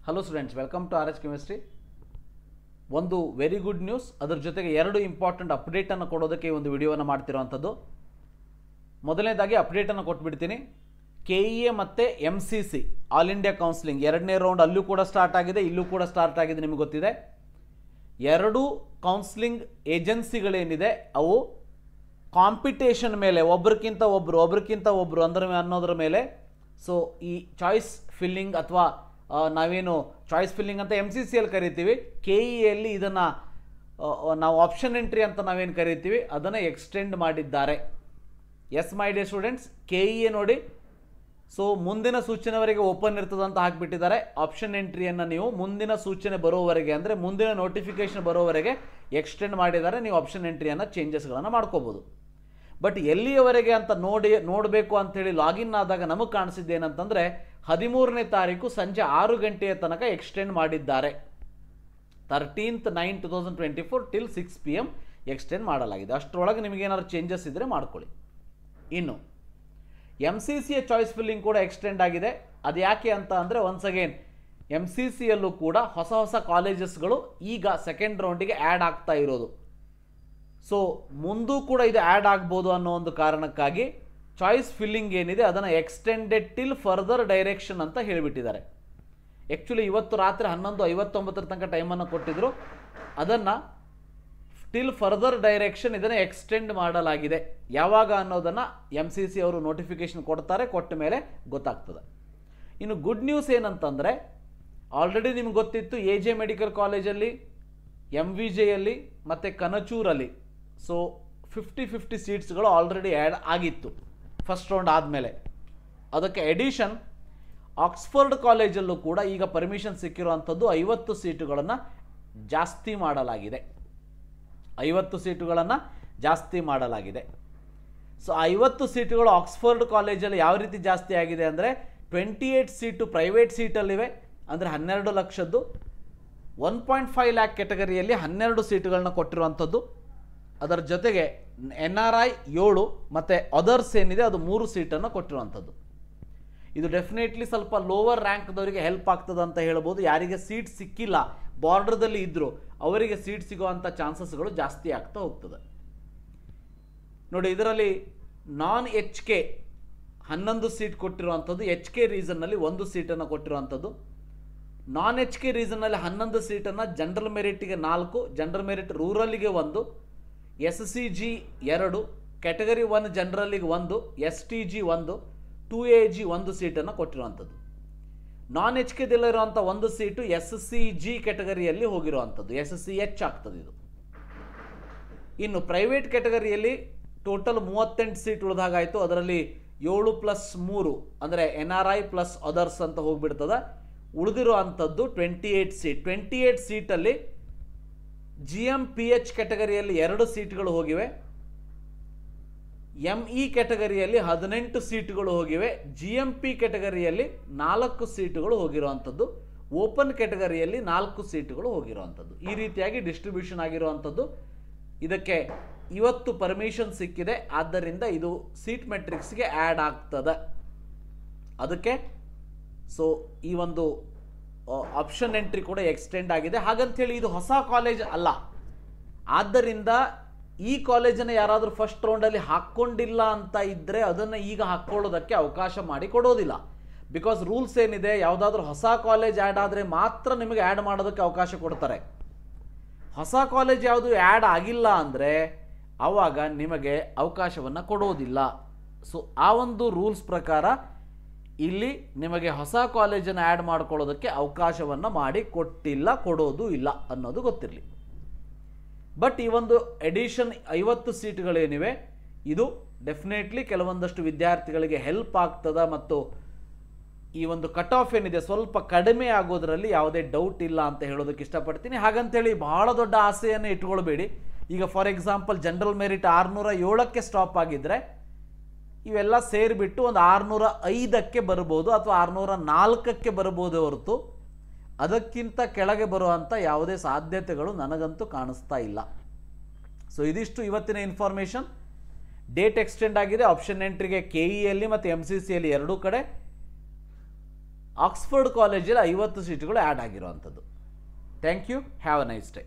Hello students, welcome to R H chemistry. ಒಂದು very good news, ಅದರ ಜೊತೆಗೆ ಎರಡು ಇಂಪಾರ್ಟೆಂಟ್ ಅಪ್ಡೇಟನ್ನು ಕೊಡೋದಕ್ಕೆ ಈ ಒಂದು ವಿಡಿಯೋವನ್ನು ಮಾಡ್ತಿರೋವಂಥದ್ದು. ಮೊದಲನೇದಾಗಿ ಅಪ್ಡೇಟನ್ನು ಕೊಟ್ಬಿಡ್ತೀನಿ. KEA ಮತ್ತು MCC ಆಲ್ ಇಂಡಿಯಾ ಕೌನ್ಸಿಲಿಂಗ್ ಎರಡನೇ ರೌಂಡ್ ಅಲ್ಲೂ ಕೂಡ ಸ್ಟಾರ್ಟ್ ಆಗಿದೆ, ಇಲ್ಲೂ ಕೂಡ ಸ್ಟಾರ್ಟ್ ಆಗಿದೆ. ನಿಮಗೆ ಗೊತ್ತಿದೆ, ಎರಡು ಕೌನ್ಸಿಲಿಂಗ್ ಏಜೆನ್ಸಿಗಳೇನಿದೆ ಅವು ಕಾಂಪಿಟೇಷನ್ ಮೇಲೆ ಒಬ್ರಿಗಿಂತ ಒಬ್ಬರು ಅನ್ನೋದ್ರ ಮೇಲೆ. ಸೊ ಈ ಚಾಯ್ಸ್ ಫಿಲ್ಲಿಂಗ್ ಅಥವಾ ನಾವೇನು ಚಾಯ್ಸ್ ಫಿಲ್ಲಿಂಗ್ ಅಂತ MCCಯಲ್ಲಿ ಕರಿತೀವಿ, KEAಯಲ್ಲಿ ಇದನ್ನು ನಾವು ಆಪ್ಷನ್ ಎಂಟ್ರಿ ಅಂತ ನಾವೇನು ಕರಿತೀವಿ ಅದನ್ನು ಎಕ್ಸ್ಟೆಂಡ್ ಮಾಡಿದ್ದಾರೆ. Yes my dear students, KEA ನೋಡಿ, ಸೊ ಮುಂದಿನ ಸೂಚನೆವರೆಗೆ ಓಪನ್ ಇರ್ತದೆ ಅಂತ ಹಾಕಿಬಿಟ್ಟಿದ್ದಾರೆ. ಆಪ್ಷನ್ ಎಂಟ್ರಿಯನ್ನು ನೀವು ಮುಂದಿನ ಸೂಚನೆ ಬರೋವರೆಗೆ, ಅಂದರೆ ಮುಂದಿನ ನೋಟಿಫಿಕೇಶನ್ ಬರೋವರೆಗೆ ಎಕ್ಸ್ಟೆಂಡ್ ಮಾಡಿದ್ದಾರೆ. ನೀವು ಆಪ್ಷನ್ ಎಂಟ್ರಿಯನ್ನು ಚೇಂಜಸ್ಗಳನ್ನು ಮಾಡ್ಕೋಬೋದು. ಬಟ್ ಎಲ್ಲಿಯವರೆಗೆ ಅಂತ ನೋಡಬೇಕು ಅಂಥೇಳಿ ಲಾಗಿನ್ ಆದಾಗ ನಮಗೆ ಕಾಣಿಸಿದ್ದು ಏನಂತಂದರೆ 13ನೇ ತಾರೀಕು ಸಂಜೆ 6 ಗಂಟೆಯ ತನಕ ಎಕ್ಸ್ಟೆಂಡ್ ಮಾಡಿದ್ದಾರೆ. 13th 9 2024 ಟಿಲ್ 6 PM ಎಕ್ಸ್ಟೆಂಡ್ ಮಾಡಲಾಗಿದೆ. ಅಷ್ಟರೊಳಗೆ ನಿಮಗೇನಾದ್ರು ಚೇಂಜಸ್ ಇದ್ದರೆ ಮಾಡ್ಕೊಳ್ಳಿ. ಇನ್ನು MCCಯ ಚಾಯ್ಸ್ ಫಿಲ್ಲಿಂಗ್ ಕೂಡ ಎಕ್ಸ್ಟೆಂಡ್ ಆಗಿದೆ. ಅದು ಯಾಕೆ ಅಂತ ಅಂದರೆ, ಒನ್ಸ್ ಅಗೇನ್ MCCಯಲ್ಲೂ ಕೂಡ ಹೊಸ ಕಾಲೇಜಸ್ಗಳು ಈಗ ಸೆಕೆಂಡ್ ರೌಂಡಿಗೆ ಆ್ಯಡ್ ಆಗ್ತಾ ಇರೋದು. ಸೊ ಮುಂದೂ ಕೂಡ ಇದು ಆ್ಯಡ್ ಆಗ್ಬೋದು ಅನ್ನೋ ಒಂದು ಕಾರಣಕ್ಕಾಗಿ ಚಾಯ್ಸ್ ಫಿಲ್ಲಿಂಗ್ ಏನಿದೆ ಅದನ್ನು ಎಕ್ಸ್ಟೆಂಡೆಡ್ ಟಿಲ್ ಫರ್ದರ್ ಡೈರೆಕ್ಷನ್ ಅಂತ ಹೇಳಿಬಿಟ್ಟಿದ್ದಾರೆ. ಆ್ಯಕ್ಚುಲಿ ಇವತ್ತು ರಾತ್ರಿ 11:59 ತನಕ ಟೈಮನ್ನು ಕೊಟ್ಟಿದ್ರು, ಅದನ್ನು ಟಿಲ್ ಫರ್ದರ್ ಡೈರೆಕ್ಷನ್ ಇದನ್ನು ಎಕ್ಸ್ಟೆಂಡ್ ಮಾಡಲಾಗಿದೆ. ಯಾವಾಗ ಅನ್ನೋದನ್ನು MCC ಅವರು ನೋಟಿಫಿಕೇಶನ್ ಕೊಡ್ತಾರೆ, ಕೊಟ್ಟ ಮೇಲೆ ಗೊತ್ತಾಗ್ತದೆ. ಇನ್ನು ಗುಡ್ ನ್ಯೂಸ್ ಏನಂತಂದರೆ, ಆಲ್ರೆಡಿ ನಿಮ್ಗೆ ಗೊತ್ತಿತ್ತು AJ ಮೆಡಿಕಲ್ ಕಾಲೇಜಲ್ಲಿ, MVJಯಲ್ಲಿ ಮತ್ತು ಕನಚೂರಲ್ಲಿ ಸೊ 50-50 ಸೀಟ್ಸ್ಗಳು ಆಲ್ರೆಡಿ ಆ್ಯಡ್ ಆಗಿತ್ತು ಫಸ್ಟ್ ರೌಂಡ್ ಆದಮೇಲೆ. ಅದಕ್ಕೆ ಎಡಿಷನ್ ಆಕ್ಸ್ಫರ್ಡ್ ಕಾಲೇಜಲ್ಲೂ ಕೂಡ ಈಗ ಪರ್ಮಿಷನ್ ಸಿಕ್ಕಿರುವಂಥದ್ದು 50 ಸೀಟುಗಳನ್ನು ಜಾಸ್ತಿ ಮಾಡಲಾಗಿದೆ. 50 ಸೀಟುಗಳನ್ನು ಜಾಸ್ತಿ ಮಾಡಲಾಗಿದೆ. ಸೊ 50 ಸೀಟುಗಳು ಆಕ್ಸ್ಫರ್ಡ್ ಕಾಲೇಜಲ್ಲಿ ಯಾವ ರೀತಿ ಜಾಸ್ತಿ ಆಗಿದೆ ಅಂದರೆ, 28 ಸೀಟು ಪ್ರೈವೇಟ್ ಸೀಟಲ್ಲಿವೆ, ಅಂದರೆ 12 ಲಕ್ಷದ್ದು. 1.5 ಲ್ಯಾಕ್ ಕೆಟಗರಿಯಲ್ಲಿ 12 ಸೀಟುಗಳನ್ನ ಕೊಟ್ಟಿರುವಂಥದ್ದು. ಅದರ ಜೊತೆಗೆ NRI 7 ಮತ್ತು ಅದರ್ಸ್ ಏನಿದೆ ಅದು 3 ಸೀಟನ್ನು ಕೊಟ್ಟಿರುವಂಥದ್ದು. ಇದು ಡೆಫಿನೆಟ್ಲಿ ಸ್ವಲ್ಪ ಲೋವರ್ ರ್ಯಾಂಕ್ದವರಿಗೆ ಹೆಲ್ಪ್ ಆಗ್ತದೆ ಅಂತ ಹೇಳ್ಬೋದು. ಯಾರಿಗೆ ಸೀಟ್ ಸಿಕ್ಕಿಲ್ಲ, ಬಾರ್ಡರ್ದಲ್ಲಿ ಇದ್ದರು, ಅವರಿಗೆ ಸೀಟ್ ಸಿಗುವಂಥ ಚಾನ್ಸಸ್ಗಳು ಜಾಸ್ತಿ ಆಗ್ತಾ ಹೋಗ್ತದೆ. ನೋಡಿ, ಇದರಲ್ಲಿ ನಾನ್ HK 11 ಸೀಟ್ ಕೊಟ್ಟಿರುವಂಥದ್ದು, HK ರೀಸನ್ನಲ್ಲಿ 1 ಸೀಟನ್ನು ಕೊಟ್ಟಿರುವಂಥದ್ದು. ನಾನ್ HK ರೀಸನ್ನಲ್ಲಿ 11 ಸೀಟನ್ನು ಜನರಲ್ ಮೆರಿಟ್ಗೆ 4, ಜನರಲ್ ಮೆರಿಟ್ ರೂರಲ್ಲಿಗೆ 1, SCG 2, ಕ್ಯಾಟಗರಿ 1 ಜನರಲ್ಲಿಗೆ 1, STG 1, 2AG 1 ಸೀಟನ್ನು ಕೊಟ್ಟಿರುವಂಥದ್ದು. ನಾನ್ HKದಲ್ಲಿರುವಂಥ 1 ಸೀಟು SCG ಕ್ಯಾಟಗರಿಯಲ್ಲಿ ಹೋಗಿರುವಂಥದ್ದು, SCH ಆಗ್ತದೆ ಇದು. ಇನ್ನು ಪ್ರೈವೇಟ್ ಕ್ಯಾಟಗರಿಯಲ್ಲಿ ಟೋಟಲ್ 38 ಸೀಟ್ ಉಳಿದಾಗಾಯಿತು. ಅದರಲ್ಲಿ 7+3 ಅಂದರೆ NRI ಪ್ಲಸ್ ಅದರ್ಸ್ ಅಂತ ಹೋಗಿಬಿಡ್ತದೆ. ಉಳಿದಿರುವಂಥದ್ದು 28 ಸೀಟ್. 28 ಸೀಟಲ್ಲಿ GMPH ಕ್ಯಾಟಗರಿಯಲ್ಲಿ 2 ಸೀಟ್ಗಳು ಹೋಗಿವೆ, ME ಕ್ಯಾಟಗರಿಯಲ್ಲಿ 18 ಸೀಟುಗಳು ಹೋಗಿವೆ, GMP ಕ್ಯಾಟಗರಿಯಲ್ಲಿ 4 ಸೀಟುಗಳು ಹೋಗಿರುವಂಥದ್ದು, ಓಪನ್ ಕ್ಯಾಟಗರಿಯಲ್ಲಿ 4 ಸೀಟುಗಳು ಹೋಗಿರುವಂಥದ್ದು. ಈ ರೀತಿಯಾಗಿ ಡಿಸ್ಟ್ರಿಬ್ಯೂಷನ್ ಆಗಿರುವಂಥದ್ದು. ಇದಕ್ಕೆ ಇವತ್ತು ಪರ್ಮಿಷನ್ ಸಿಕ್ಕಿದೆ, ಆದ್ದರಿಂದ ಇದು ಸೀಟ್ ಮೆಟ್ರಿಕ್ಸ್ಗೆ ಆ್ಯಡ್ ಆಗ್ತದೆ. ಅದಕ್ಕೆ ಸೊ ಈ ಒಂದು ಆಪ್ಷನ್ ಎಂಟ್ರಿ ಕೂಡ ಎಕ್ಸ್ಟೆಂಡ್ ಆಗಿದೆ. ಹಾಗಂತೇಳಿ ಇದು ಹೊಸ ಕಾಲೇಜ್ ಅಲ್ಲ. ಆದ್ದರಿಂದ ಈ ಕಾಲೇಜನ್ನು ಯಾರಾದರೂ ಫಸ್ಟ್ ರೌಂಡಲ್ಲಿ ಹಾಕ್ಕೊಂಡಿಲ್ಲ ಅಂತ ಇದ್ದರೆ ಅದನ್ನು ಈಗ ಹಾಕ್ಕೊಳ್ಳೋದಕ್ಕೆ ಅವಕಾಶ ಮಾಡಿ ಕೊಡೋದಿಲ್ಲ. ಬಿಕಾಸ್ ರೂಲ್ಸ್ ಏನಿದೆ, ಯಾವುದಾದ್ರೂ ಹೊಸ ಕಾಲೇಜ್ ಆ್ಯಡ್ ಆದರೆ ಮಾತ್ರ ನಿಮಗೆ ಆ್ಯಡ್ ಮಾಡೋದಕ್ಕೆ ಅವಕಾಶ ಕೊಡ್ತಾರೆ. ಹೊಸ ಕಾಲೇಜ್ ಯಾವುದು ಆ್ಯಡ್ ಆಗಿಲ್ಲ ಅಂದರೆ ಆವಾಗ ನಿಮಗೆ ಅವಕಾಶವನ್ನು ಕೊಡೋದಿಲ್ಲ. ಸೊ ಆ ಒಂದು ರೂಲ್ಸ್ ಪ್ರಕಾರ ಇಲ್ಲಿ ನಿಮಗೆ ಹೊಸ ಕಾಲೇಜನ್ನು ಆ್ಯಡ್ ಮಾಡ್ಕೊಳ್ಳೋದಕ್ಕೆ ಅವಕಾಶವನ್ನು ಮಾಡಿ ಕೊಟ್ಟಿಲ್ಲ, ಕೊಡೋದು ಇಲ್ಲ ಅನ್ನೋದು ಗೊತ್ತಿರಲಿ. ಬಟ್ ಈ ಒಂದು ಎಡಿಷನ್ 50 ಸೀಟುಗಳೇನಿವೆ ಇದು ಡೆಫಿನೆಟ್ಲಿ ಕೆಲವೊಂದಷ್ಟು ವಿದ್ಯಾರ್ಥಿಗಳಿಗೆ ಹೆಲ್ಪ್ ಆಗ್ತದೆ ಮತ್ತು ಈ ಒಂದು ಕಟ್ ಆಫ್ ಏನಿದೆ ಸ್ವಲ್ಪ ಕಡಿಮೆ ಆಗೋದ್ರಲ್ಲಿ ಯಾವುದೇ ಡೌಟ್ ಇಲ್ಲ ಅಂತ ಹೇಳೋದಕ್ಕೆ ಇಷ್ಟಪಡ್ತೀನಿ. ಹಾಗಂತೇಳಿ ಬಹಳ ದೊಡ್ಡ ಆಸೆಯನ್ನು ಇಟ್ಕೊಳ್ಬೇಡಿ. ಈಗ ಫಾರ್ ಎಕ್ಸಾಂಪಲ್ ಜನರಲ್ ಮೆರಿಟ್ 607ಕ್ಕೆ ಸ್ಟಾಪ್ ಆಗಿದ್ದರೆ ಇವೆಲ್ಲ ಸೇರಿಬಿಟ್ಟು ಒಂದು 605ಕ್ಕೆ ಬರ್ಬೋದು ಅಥವಾ 604ಕ್ಕೆ ಬರ್ಬೋದು ಹೊರತು ಅದಕ್ಕಿಂತ ಕೆಳಗೆ ಬರುವಂಥ ಯಾವುದೇ ಸಾಧ್ಯತೆಗಳು ನನಗಂತೂ ಕಾಣಿಸ್ತಾ ಇಲ್ಲ. ಸೊ ಇದಿಷ್ಟು ಇವತ್ತಿನ ಇನ್ಫಾರ್ಮೇಷನ್. ಡೇಟ್ ಎಕ್ಸ್ಟೆಂಡ್ ಆಗಿದೆ ಆಪ್ಷನ್ ಎಂಟ್ರಿಗೆ KEಯಲ್ಲಿ ಮತ್ತು MCCಯಲ್ಲಿ ಎರಡೂ ಕಡೆ. ಆಕ್ಸ್ಫರ್ಡ್ ಕಾಲೇಜಲ್ಲಿ 50 ಸೀಟುಗಳು ಆ್ಯಡ್ ಆಗಿರುವಂಥದ್ದು. Thank you, have a nice day.